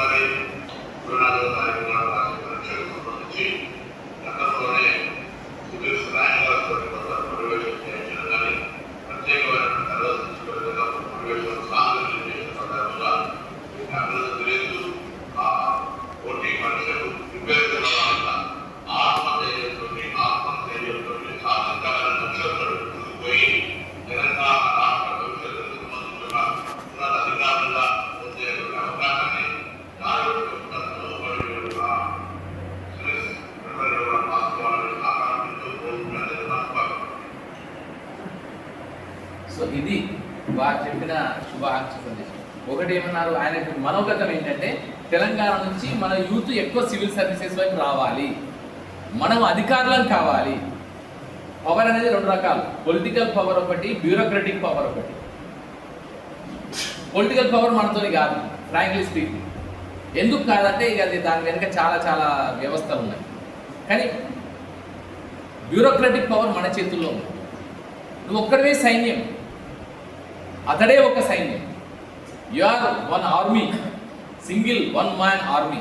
ఒకసారి 24వ తారీఖు నాడు రాసిన పరీక్షలకు సంబంధించి గతంలోనే సుధీర్ ర్యాంక్ ప్రవేశం చేయించడం కానీ ప్రత్యేకమైన తరగతి ప్రవేశం సాధన చేసిన సందర్భంగా అభివృద్ధి తెలియదు. ఆ పోటీ పరీక్షలు ప్రిపేర్ చేయడం వల్ల ఆత్మధైర్యంతో సాధించాలని లక్ష్యంతో పోయి తెలంగాణ రాష్ట్ర భవిష్యత్తుకు సంబంధించిన ఉన్నత అధికారులుగా పొందే అవకాశాన్ని సో ఇది వారు చెప్పిన శుభాకాంక్ష సందేశం. ఒకటి ఏమన్నారు, ఆయన మనోగతం ఏంటంటే తెలంగాణ నుంచి మన యూత్ ఎక్కువ సివిల్ సర్వీసెస్ వైపు రావాలి, మనం అధికారులను కావాలి. పవర్ అనేది రెండు రకాలు, పొలిటికల్ పవర్ ఒకటి, బ్యూరోక్రటిక్ పవర్ ఒకటి. పొలిటికల్ పవర్ మనతోని కాదు, ఫ్రాంక్లీ స్పీకింగ్. ఎందుకు కాదంటే ఇక అది దాని వెనుక చాలా చాలా వ్యవస్థలు ఉన్నాయి. కానీ బ్యూరోక్రటిక్ పవర్ మన చేతుల్లో ఉంది. నువ్వు ఒక్కడవే సైన్యం, అతడే ఒక సైన్యం. You are one army, single one man army.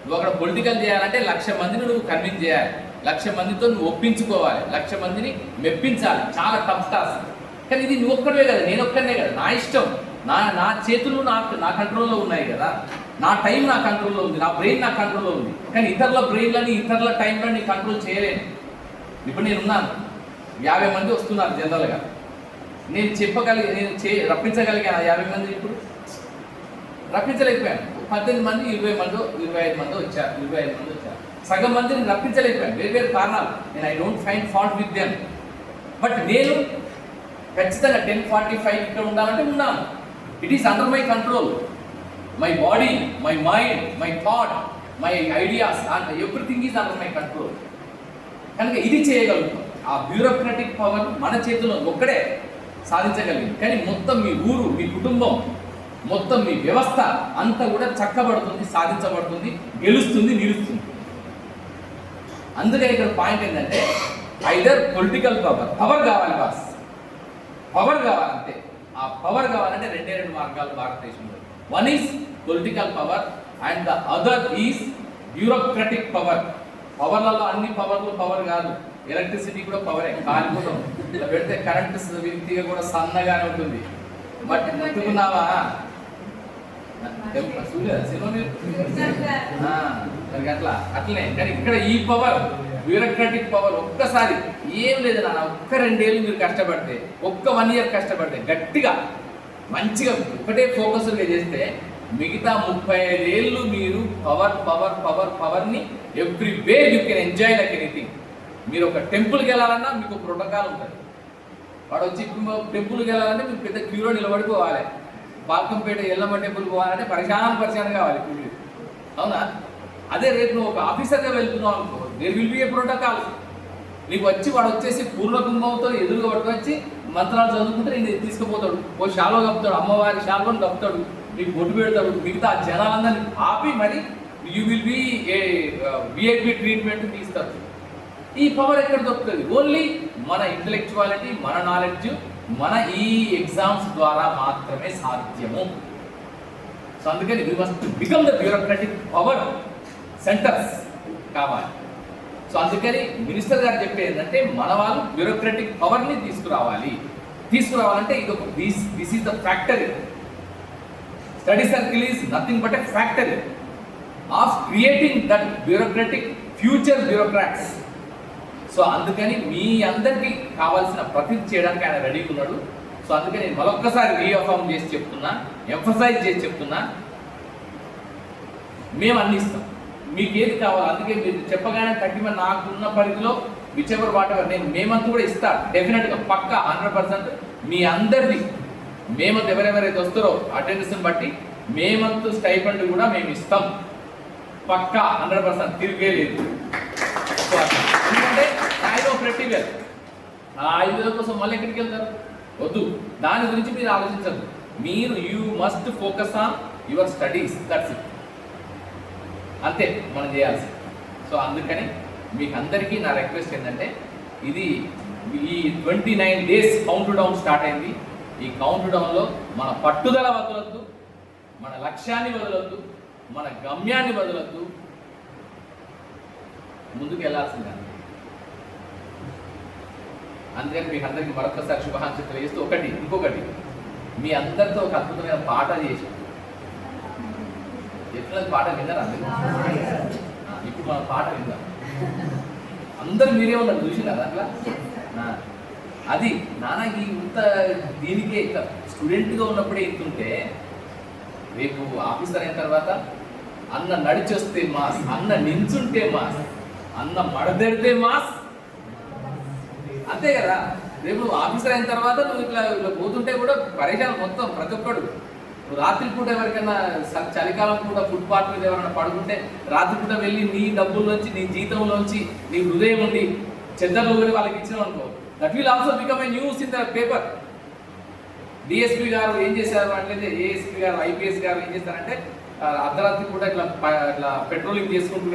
నువ్వు అక్కడ పొలిటికల్ చేయాలంటే 1,00,000 మందిని నువ్వు కన్విన్స్ చేయాలి, 1,00,000 మందితో నువ్వు ఒప్పించుకోవాలి, 1,00,000 మందిని మెప్పించాలి. చాలా టఫ్ టాస్క్. కానీ ఇది నువ్వు ఒక్కడవే కదా, నేను ఒక్కడనే కదా, నా ఇష్టం, నా చేతులు నా కంట్రోల్లో ఉన్నాయి కదా, నా టైం నా కంట్రోల్లో ఉంది, నా బ్రెయిన్ నా కంట్రోల్లో ఉంది. కానీ ఇతరుల బ్రెయిన్లని ఇతరుల టైంలని కంట్రోల్ చేయలేను. ఇప్పుడు నేను ఉన్నాను, 50 మంది వస్తున్నారు జనరల్గా, నేను రప్పించగలిగాను 50 మంది. ఇప్పుడు రప్పించలేకపోయాను. 18 మంది 20 మంది 25 మంది వచ్చారు, 25 మంది వచ్చారు. సగం మందిని రప్పించలేకపోయాను, వేరు వేరు కారణాలు. నేను I don't find fault with them. But నేను ఖచ్చితంగా 10:45 ఇక్కడ ఉండాలంటే ఉన్నాను. It is under my control. My body, my mind, my thought, my ideas, and everything is under my control. కనుక ఇది చేయగలుగుతాం. ఆ బ్యూరోక్రటిక్ పవర్ మన చేతిలో ఒక్కడే సాధించగలిగింది. కానీ మొత్తం మీ ఊరు, మీ కుటుంబం, మొత్తం మీ వ్యవస్థ అంతా కూడా చక్కబడుతుంది, సాధించబడుతుంది, గెలుస్తుంది, నిలుస్తుంది. అందుకే ఇక్కడ పాయింట్ ఏంటంటే ఐదర్ పొలిటికల్ పవర్ కావాలి బాస్, పవర్ కావాలంటే. ఆ పవర్ కావాలంటే రెండే రెండు మార్గాలు భారతదేశంలో. One is political power and the other is bureaucratic power. పవర్లలో అన్ని పవర్లు పవర్ కాదు. ఎలక్ట్రిసిటీ కూడా పవరే, కాలిపోతాం. ఇలా పెడితే కరెంట్ వ్యక్తిగా కూడా సన్నగానే ఉంటుంది. బట్ ముట్టుకున్నావా అట్లనే. కానీ ఇక్కడ ఈ పవర్, బ్యూరోక్రటిక్ పవర్, ఒక్కసారి ఏం లేదు నాన్న, ఒక్క 2 ఏళ్ళు మీరు కష్టపడితే, ఒక్క 1 ఇయర్ కష్టపడితే, గట్టిగా మంచిగా ఒకటే ఫోకస్గా చేస్తే మిగతా 35 ఏళ్ళు మీరు పవర్ని every way you can enjoy like anything. మీరు ఒక టెంపుల్కి వెళ్ళాలన్నా మీకు ప్రోటోకాల్ ఉంటుంది. వాడు వచ్చి టెంపుల్కి వెళ్ళాలంటే మీరు పెద్ద క్యూలో నిలబడిపోవాలి. బాల్కంపేట ఎల్లమ్మ టెంపుల్ పోవాలంటే పరిశాన్ కావాలి క్యూలో, అవునా? అదే రేపు నువ్వు ఒక ఆఫీసర్గా వెళ్తున్నావు అనుకో, there will be a protocol. నీకు వచ్చి వాడు వచ్చేసి పూర్ణ కుంభంతో ఎదురుగా పట్టుకొచ్చి మంత్రాలు చదువుకుంటే నేను తీసుకుపోతాడు. ఓ శాలో కప్పుతాడు, అమ్మవారి శాలోని కప్పుతాడు, నీకు బొట్టు పెడతాడు. మిగతా జనాలందరినీ ఆపి మరి you will be A VIP treatment తీస్తారు. ఈ పవర్ ఎక్కడ దొరుకుతుంది? ఓన్లీ మన ఇంటలెక్చువాలిటీ, మన నాలెడ్జ్, మన ఈ ఎగ్జామ్స్ ద్వారా మాత్రమే సాధ్యము. సో అందుకని we must become the bureaucratic power centres కావాలి. సో అందుకని మినిస్టర్ గారు చెప్పేది ఏంటంటే మన వాళ్ళు బ్యూరోక్రటిక్ పవర్ని తీసుకురావాలంటే ఇది ఒక this is the factory. Study circle is nothing but a factory of creating that bureaucratic future bureaucrats. So అందుకని మీ అందరికీ కావాల్సిన ప్రతిదీ చేయడానికి ఆయన రెడీగా ఉన్నాడు. సో అందుకని నేను మరొక్కసారి రీఅఫర్మ్ చేసి చెప్తున్నా, ఎంఫసైజ్ చేసి చెప్తున్నా, మేము అన్ని ఇస్తాం, మీకు ఏది కావాలి. అందుకే మీరు చెప్పగానే తగ్గిన నాకున్న పరిధిలో విచెవర్ వాటెవర్ మేమంతా కూడా ఇస్తా డెఫినెట్గా, పక్కా 100%. మీ అందరిది మేమంతా ఎవరెవరైతే వస్తారో అటెండెన్స్ని బట్టి మేమంతా స్టైపెండ్ కూడా మేము ఇస్తాం, పక్కా 100%, తిరిగే లేదు. ఎందుకంటే ఐదో ప్రతివేలు ఆ 5,000 కోసం మళ్ళీ ఎక్కడికి వెళ్తారు? వద్దు, దాని గురించి మీరు ఆలోచించద్దు. మీరు you must focus on your studies, that's it. అంతే మనం చేయాల్సి. సో అందుకని మీకు అందరికీ నా రిక్వెస్ట్ ఏంటంటే, ఇది ఈ 29 days కౌంట్ డౌన్ స్టార్ట్ అయింది. ఈ కౌంట్ డౌన్లో మన పట్టుదల వదలొద్దు, మన లక్ష్యాన్ని వదలొద్దు, మన గమ్యాన్ని వదలొద్దు, ముందుకు వెళ్ళాల్సిందే. అందుకని మీకు అందరికీ మరొకసారి శుభాకాంక్షలు తెలియజేస్తూ ఇంకొకటి మీ అందరితో ఒక అద్భుతమైన పాట చేసి ఎట్లా పాట విన్నారా మీరు? ఇప్పుడు మన పాట విందాం. అందరు మీరే ఉన్నారు, చూసినారు అట్లా. అది నాన్నకి ఇంత దీనికే ఇట్లా స్టూడెంట్గా ఉన్నప్పుడే ఇంతుంటే రేపు ఆఫీసర్ అయిన తర్వాత అన్న నడిచొస్తే మాస్, అన్న నించుంటే మాస్, అన్న మడదెడితే మాస్, అంతే కదా. రేపు ఆఫీసర్ అయిన తర్వాత నువ్వు ఇట్లా పోతుంటే కూడా పరేషాన్ మొత్తం ప్రతి ఒక్కడు. నువ్వు రాత్రిపూట ఎవరికైనా చలికాలం పూట ఫుట్పాత్ మీద ఎవరైనా పడుకుంటే రాత్రిపూట వెళ్ళి నీ డబ్బుల్లోంచి, నీ జీతంలోంచి, నీ హృదయం ఉండి చెద్దర్లు కూడా వాళ్ళకి ఇచ్చినావు అనుకో, that will also become a news in the paper. DSP గారు ఏం చేశారు అంటే, ఏఎస్పీ గారు, ఐపీఎస్ గారు ఏం చేస్తారంటే అర్ధరాత్రి పూట ఇట్లా పెట్రోలింగ్ చేసుకుంటూ